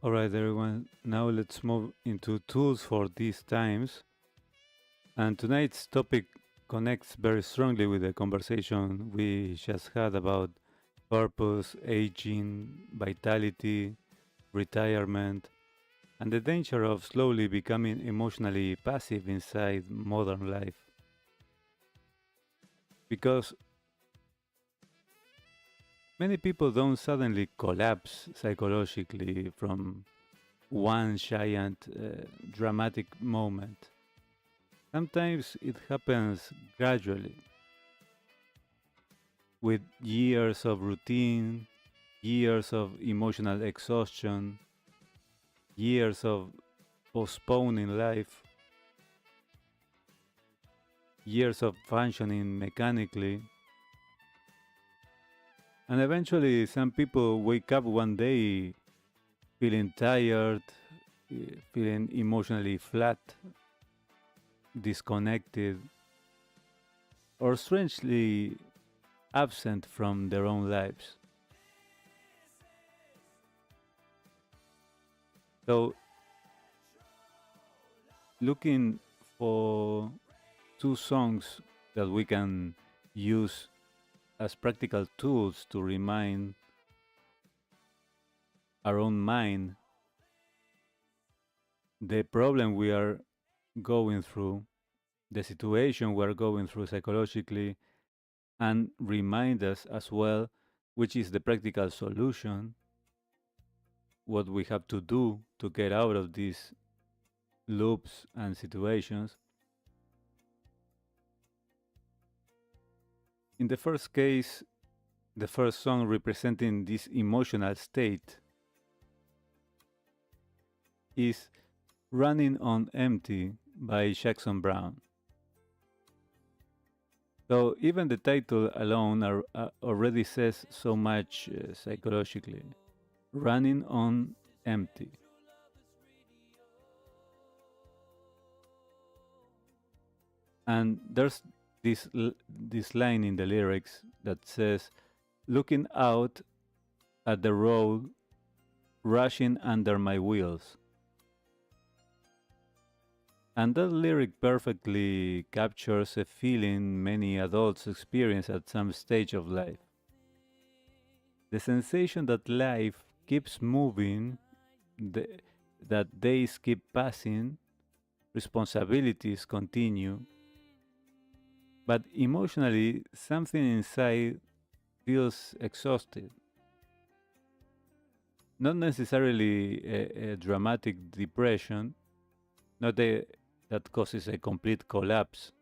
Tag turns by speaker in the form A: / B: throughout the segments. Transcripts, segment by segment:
A: All right, everyone. Now let's move into tools for these times. And tonight's topic connects very strongly with the conversation we just had about purpose, aging, vitality, retirement, and the danger of slowly becoming emotionally passive inside modern life. Because many people don't suddenly collapse psychologically from one giant dramatic moment. Sometimes it happens gradually, with years of routine, years of emotional exhaustion, years of postponing life, years of functioning mechanically. And eventually, some people wake up one day feeling tired, feeling emotionally flat, disconnected, or strangely absent from their own lives. So, looking for two songs that we can use as practical tools to remind our own mind the problem we are going through, the situation we are going through psychologically, and remind us as well which is the practical solution, what we have to do to get out of these loops and situations. In the first case, the first song representing this emotional state is Running on Empty by Jackson Brown. So even the title alone already says so much psychologically. Running on Empty. And there's this line in the lyrics that says, looking out at the road rushing under my wheels. And that lyric perfectly captures a feeling many adults experience at some stage of life. The sensation that life keeps moving, the, that days keep passing, responsibilities continue, but emotionally something inside feels exhausted. Not necessarily a dramatic depression, not that causes a complete collapse,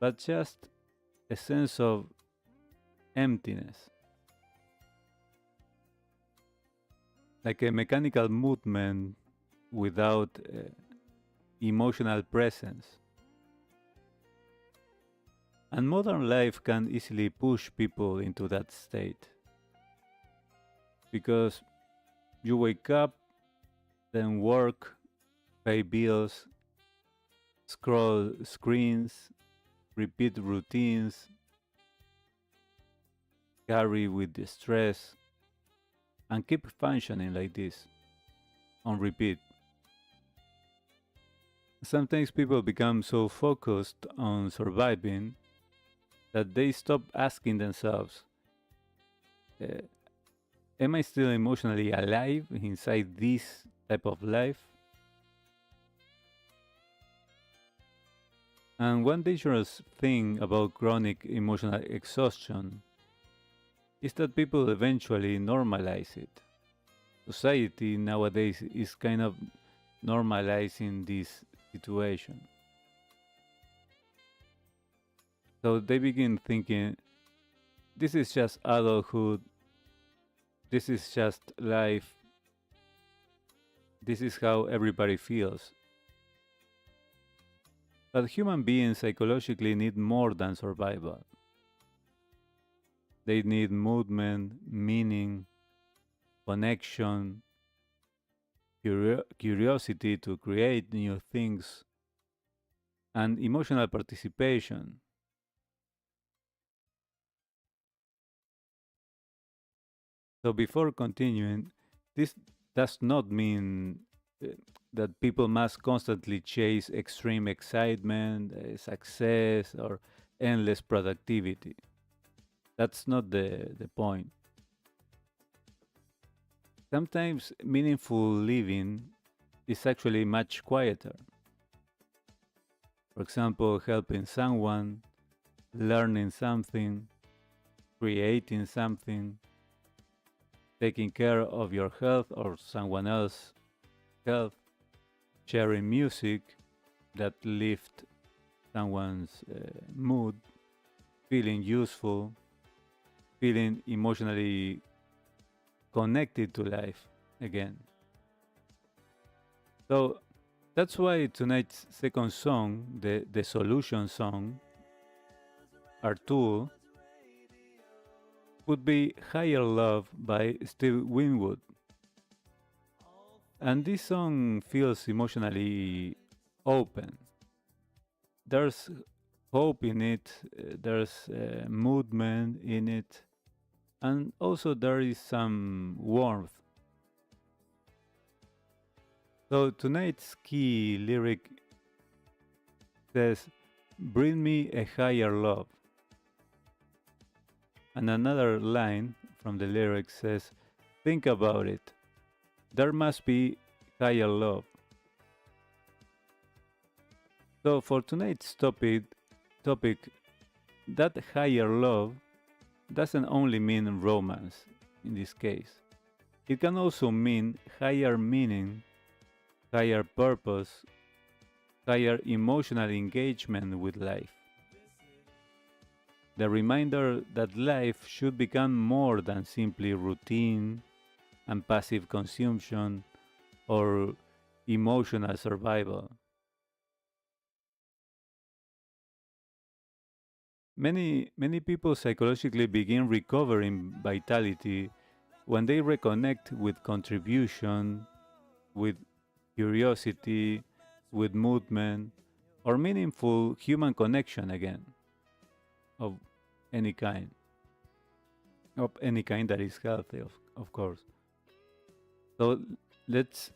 A: but just a sense of emptiness, like a mechanical movement without emotional presence. And modern life can easily push people into that state because you wake up, then work, pay bills, scroll screens, repeat routines, carry with the stress, and keep functioning like this on repeat. Sometimes people become so focused on surviving that they stop asking themselves, uh, am I still emotionally alive inside this type of life? And one dangerous thing about chronic emotional exhaustion is that people eventually normalize it. Society nowadays is kind of normalizing this situation. So they begin thinking, this is just adulthood, this is just life, this is how everybody feels. But human beings psychologically need more than survival. They need movement, meaning, connection, curiosity to create new things, and emotional participation. So before continuing, this does not mean uh, that people must constantly chase extreme excitement, success, or endless productivity. That's not the point. Sometimes meaningful living is actually much quieter. For example, helping someone, learning something, creating something, taking care of your health or someone else's health, sharing music that lift someone's mood, feeling useful, feeling emotionally connected to life again. So that's why tonight's second song, the solution song, our tool, would be Higher Love by Steve Winwood. And this song feels emotionally open. There's hope in it, there's movement in it, and also there is some warmth. So tonight's key lyric says, "Bring me a higher love." And another line from the lyric says, "Think about it. There must be higher love." So for tonight's topic, that higher love doesn't only mean romance in this case. It can also mean higher meaning, higher purpose, higher emotional engagement with life. The reminder that life should become more than simply routine and passive consumption or emotional survival. Many people psychologically begin recovering vitality when they reconnect with contribution, with curiosity, with movement, or meaningful human connection again, of any kind, of any kind that is healthy, of course. So let's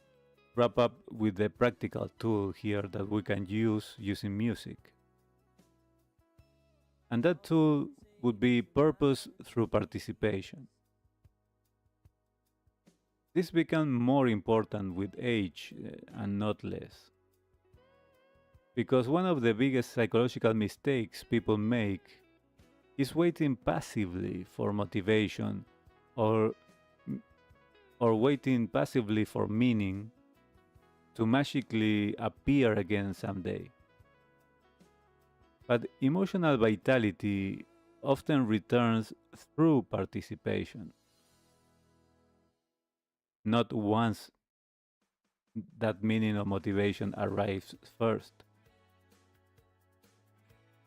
A: wrap up with the practical tool here that we can use using music. And that tool would be purpose through participation. This becomes more important with age and not less. Because one of the biggest psychological mistakes people make is waiting passively for motivation or, or waiting passively for meaning to magically appear again someday. But emotional vitality often returns through participation, not once that meaning or motivation arrives first.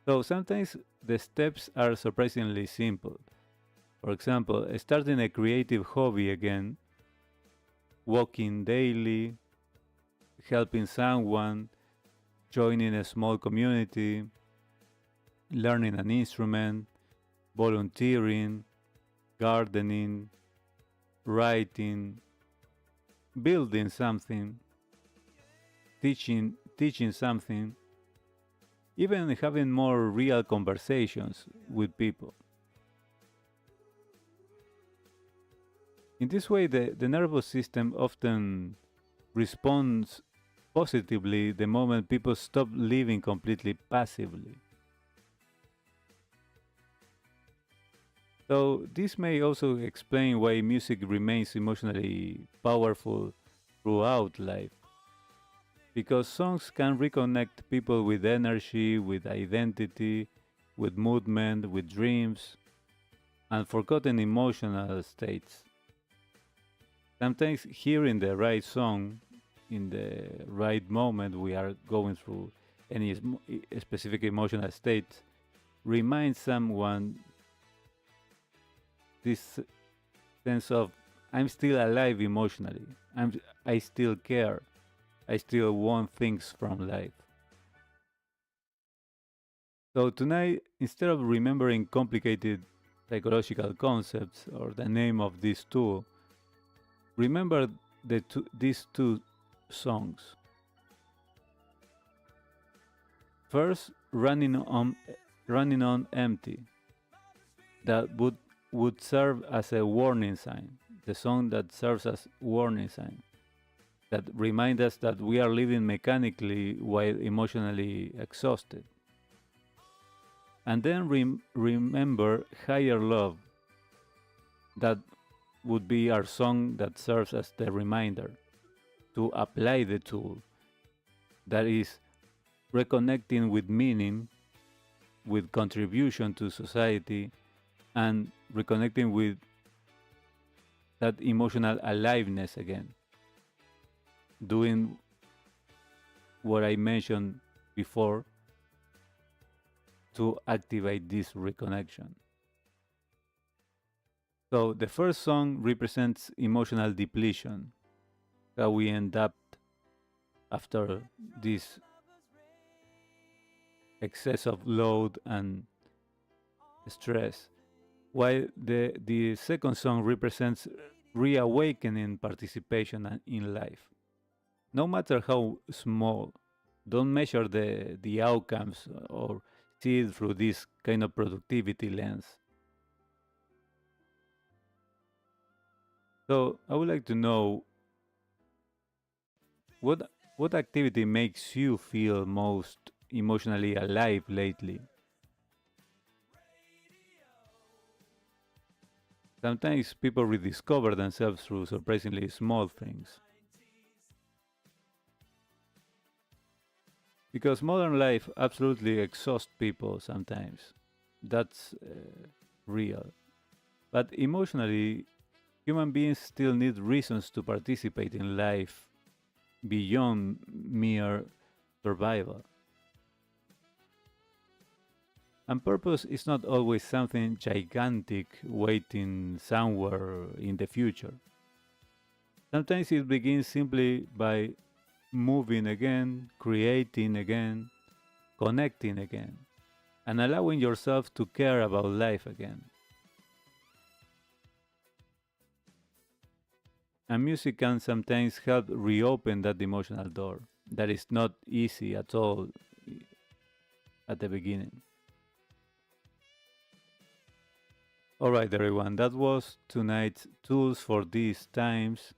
A: So sometimes the steps are surprisingly simple. For example, starting a creative hobby again, walking daily, helping someone, joining a small community, learning an instrument, volunteering, gardening, writing, building something, teaching something, even having more real conversations with people. In this way, the nervous system often responds positively the moment people stop living completely passively. So this may also explain why music remains emotionally powerful throughout life. Because songs can reconnect people with energy, with identity, with movement, with dreams, and forgotten emotional states. Sometimes hearing the right song in the right moment we are going through any specific emotional state reminds someone this sense of I'm still alive emotionally. I still care. I still want things from life. So tonight, instead of remembering complicated psychological concepts or the name of this tool, remember these two songs. First, running on empty. That would serve as a warning sign. The song that serves as warning sign that remind us that we are living mechanically while emotionally exhausted. And then remember higher love. That would be our song that serves as the reminder to apply the tool. That is reconnecting with meaning, with contribution to society, and reconnecting with that emotional aliveness again. Doing what I mentioned before to activate this reconnection. So the first song represents emotional depletion, how we end up after this excess of load and stress, while the second song represents reawakening participation in life. No matter how small, don't measure the outcomes or see it through this kind of productivity lens. So I would like to know what activity makes you feel most emotionally alive lately? Sometimes people rediscover themselves through surprisingly small things. Because modern life absolutely exhausts people sometimes. That's real. But emotionally, human beings still need reasons to participate in life beyond mere survival. And purpose is not always something gigantic waiting somewhere in the future. Sometimes it begins simply by moving again, creating again, connecting again, and allowing yourself to care about life again. And music can sometimes help reopen that emotional door that is not easy at all at the beginning. All right, everyone, that was tonight's Tools for These Times.